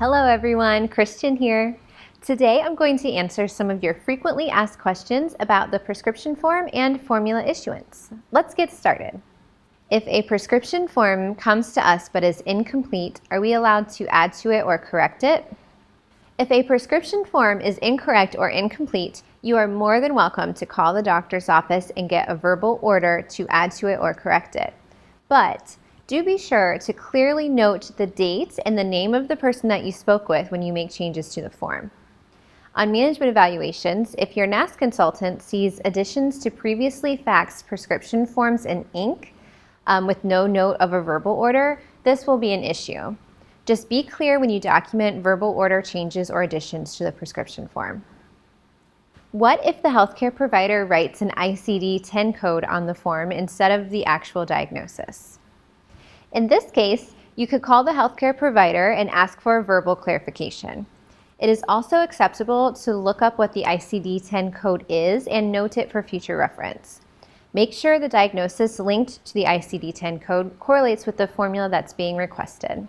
Hello everyone, Kristen here. Today I'm going to answer some of your frequently asked questions about the prescription form and formula issuance. Let's get started. If a prescription form comes to us but is incomplete, are we allowed to add to it or correct it? If a prescription form is incorrect or incomplete, you are more than welcome to call the doctor's office and get a verbal order to add to it or correct it. But do be sure to clearly note the date and the name of the person that you spoke with when you make changes to the form. On management evaluations, if your NAS consultant sees additions to previously faxed prescription forms in ink with no note of a verbal order, this will be an issue. Just be clear when you document verbal order changes or additions to the prescription form. What if the healthcare provider writes an ICD-10 code on the form instead of the actual diagnosis? In this case, you could call the healthcare provider and ask for a verbal clarification. It is also acceptable to look up what the ICD-10 code is and note it for future reference. Make sure the diagnosis linked to the ICD-10 code correlates with the formula that's being requested.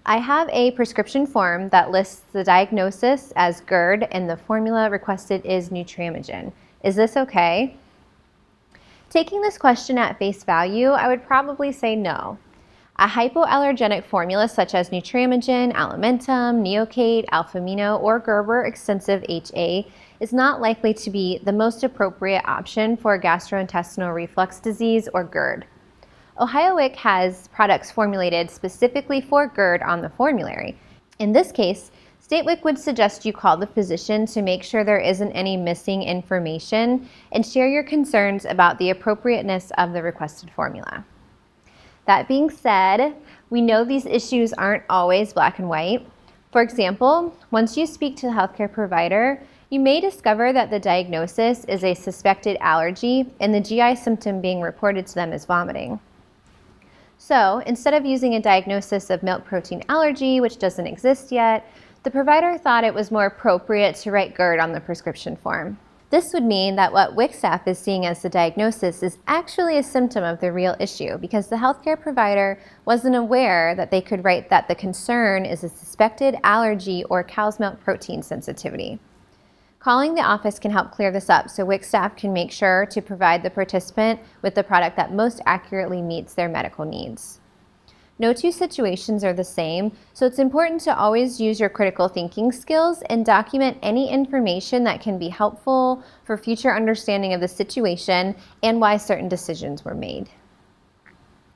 I have a prescription form that lists the diagnosis as GERD and the formula requested is Nutramigen. Is this okay? Taking this question at face value, I would probably say no. A hypoallergenic formula such as Nutramigen, Alimentum, Neocate, Alphamino, or Gerber Extensive HA is not likely to be the most appropriate option for gastrointestinal reflux disease or GERD. Ohio WIC has products formulated specifically for GERD on the formulary. In this case, State WIC would suggest you call the physician to make sure there isn't any missing information and share your concerns about the appropriateness of the requested formula. That being said, we know these issues aren't always black and white. For example, once you speak to the healthcare provider, you may discover that the diagnosis is a suspected allergy and the GI symptom being reported to them is vomiting. So instead of using a diagnosis of milk protein allergy, which doesn't exist yet, the provider thought it was more appropriate to write GERD on the prescription form. This would mean that what WIC staff is seeing as the diagnosis is actually a symptom of the real issue because the healthcare provider wasn't aware that they could write that the concern is a suspected allergy or cow's milk protein sensitivity. Calling the office can help clear this up so WIC staff can make sure to provide the participant with the product that most accurately meets their medical needs. No two situations are the same, so it's important to always use your critical thinking skills and document any information that can be helpful for future understanding of the situation and why certain decisions were made.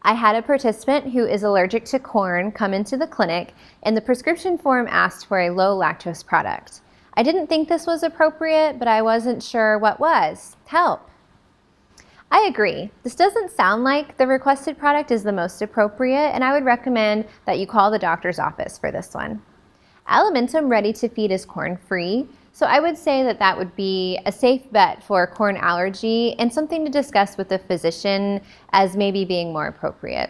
I had a participant who is allergic to corn come into the clinic, and the prescription form asked for a low lactose product. I didn't think this was appropriate, but I wasn't sure what was. Help! I agree. This doesn't sound like the requested product is the most appropriate, and I would recommend that you call the doctor's office for this one. Alimentum Ready to Feed is corn-free, so I would say that that would be a safe bet for corn allergy and something to discuss with the physician as maybe being more appropriate.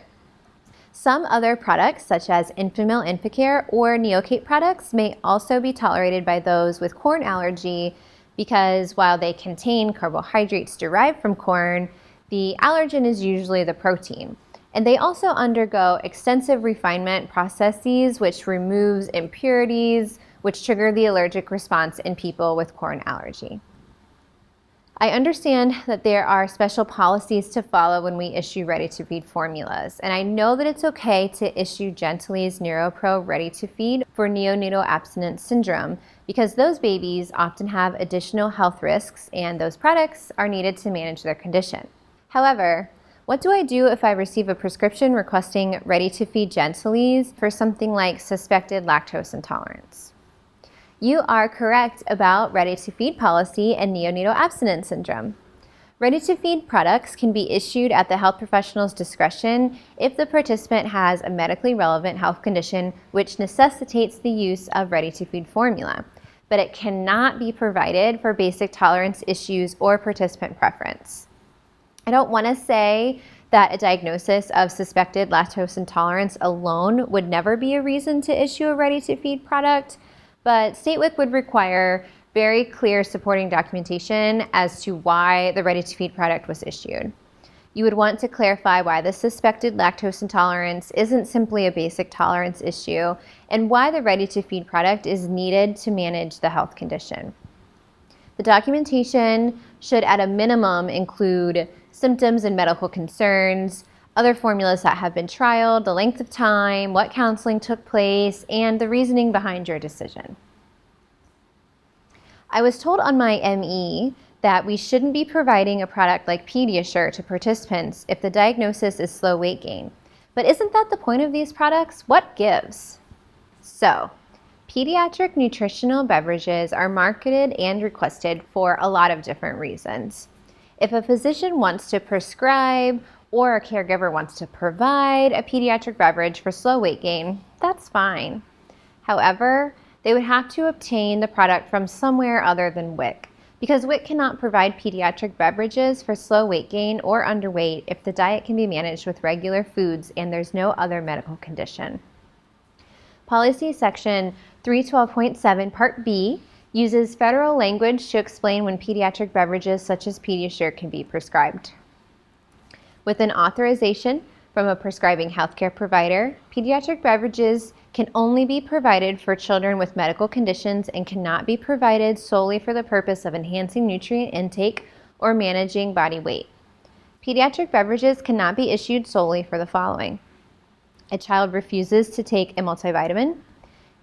Some other products, such as Enfamil Infocare or Neocate products, may also be tolerated by those with corn allergy because while they contain carbohydrates derived from corn, the allergen is usually the protein. And they also undergo extensive refinement processes which removes impurities which trigger the allergic response in people with corn allergy. I understand that there are special policies to follow when we issue ready-to-feed formulas, and I know that it's okay to issue Gentlease NeuroPro ready-to-feed for neonatal abstinence syndrome because those babies often have additional health risks and those products are needed to manage their condition. However, what do I do if I receive a prescription requesting ready-to-feed Gentlease for something like suspected lactose intolerance? You are correct about ready-to-feed policy and neonatal abstinence syndrome. Ready-to-feed products can be issued at the health professional's discretion if the participant has a medically relevant health condition which necessitates the use of ready-to-feed formula, but it cannot be provided for basic tolerance issues or participant preference. I don't want to say that a diagnosis of suspected lactose intolerance alone would never be a reason to issue a ready-to-feed product, but State WIC would require very clear supporting documentation as to why the ready-to-feed product was issued. You would want to clarify why the suspected lactose intolerance isn't simply a basic tolerance issue and why the ready-to-feed product is needed to manage the health condition. The documentation should at a minimum include symptoms and medical concerns, other formulas that have been trialed, the length of time, what counseling took place, and the reasoning behind your decision. I was told on my ME that we shouldn't be providing a product like PediaSure to participants if the diagnosis is slow weight gain. But isn't that the point of these products? What gives? So, pediatric nutritional beverages are marketed and requested for a lot of different reasons. If a physician wants to prescribe or a caregiver wants to provide a pediatric beverage for slow weight gain, that's fine. However, they would have to obtain the product from somewhere other than WIC, because WIC cannot provide pediatric beverages for slow weight gain or underweight if the diet can be managed with regular foods and there's no other medical condition. Policy Section 312.7 Part B uses federal language to explain when pediatric beverages such as PediaSure can be prescribed. With an authorization from a prescribing healthcare provider, pediatric beverages can only be provided for children with medical conditions and cannot be provided solely for the purpose of enhancing nutrient intake or managing body weight. Pediatric beverages cannot be issued solely for the following: a child refuses to take a multivitamin,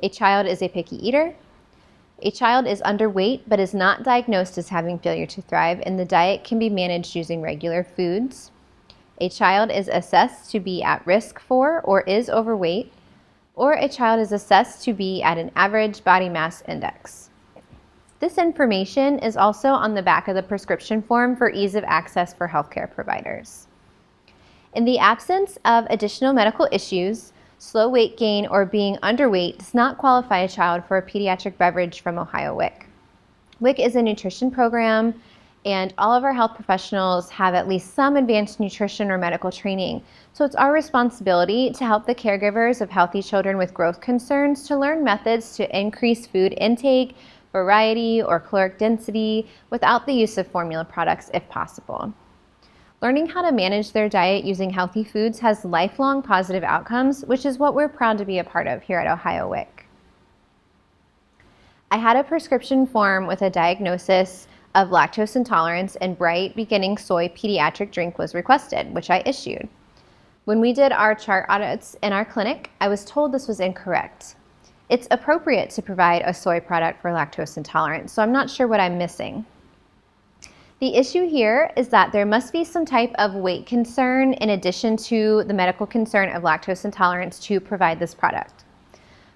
a child is a picky eater, a child is underweight but is not diagnosed as having failure to thrive and the diet can be managed using regular foods, a child is assessed to be at risk for or is overweight, or a child is assessed to be at an average body mass index. This information is also on the back of the prescription form for ease of access for healthcare providers. In the absence of additional medical issues, slow weight gain or being underweight does not qualify a child for a pediatric beverage from Ohio WIC. WIC is a nutrition program, and all of our health professionals have at least some advanced nutrition or medical training. So it's our responsibility to help the caregivers of healthy children with growth concerns to learn methods to increase food intake, variety, or caloric density without the use of formula products if possible. Learning how to manage their diet using healthy foods has lifelong positive outcomes, which is what we're proud to be a part of here at Ohio WIC. I had a prescription form with a diagnosis of lactose intolerance and bright beginning soy pediatric drink was requested, which I issued. When we did our chart audits in our clinic, I was told this was incorrect. It's appropriate to provide a soy product for lactose intolerance, so I'm not sure what I'm missing. The issue here is that there must be some type of weight concern in addition to the medical concern of lactose intolerance to provide this product.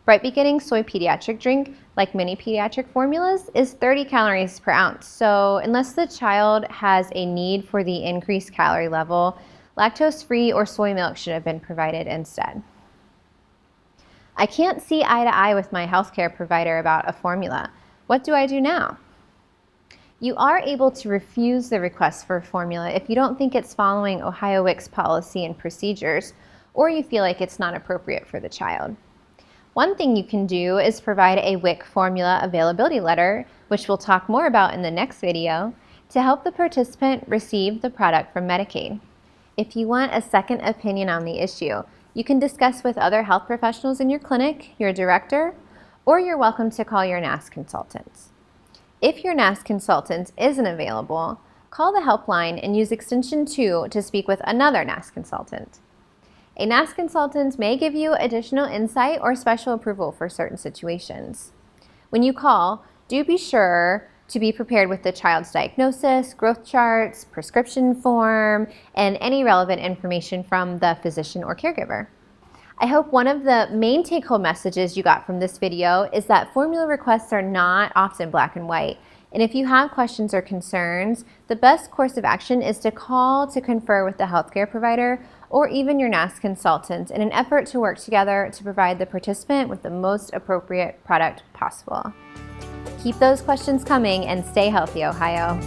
Bright Beginning Soy Pediatric Drink, like many pediatric formulas, is 30 calories per ounce. So unless the child has a need for the increased calorie level, lactose-free or soy milk should have been provided instead. I can't see eye to eye with my healthcare provider about a formula. What do I do now? You are able to refuse the request for a formula if you don't think it's following Ohio WIC's policy and procedures, or you feel like it's not appropriate for the child. One thing you can do is provide a WIC formula availability letter, which we'll talk more about in the next video, to help the participant receive the product from Medicaid. If you want a second opinion on the issue, you can discuss with other health professionals in your clinic, your director, or you're welcome to call your NAS consultants. If your NAS consultant isn't available, call the helpline and use extension 2 to speak with another NAS consultant. A NAS consultant may give you additional insight or special approval for certain situations. When you call, do be sure to be prepared with the child's diagnosis, growth charts, prescription form, and any relevant information from the physician or caregiver. I hope one of the main take-home messages you got from this video is that formula requests are not often black and white. And if you have questions or concerns, the best course of action is to call to confer with the healthcare provider or even your NAS consultant in an effort to work together to provide the participant with the most appropriate product possible. Keep those questions coming and stay healthy, Ohio.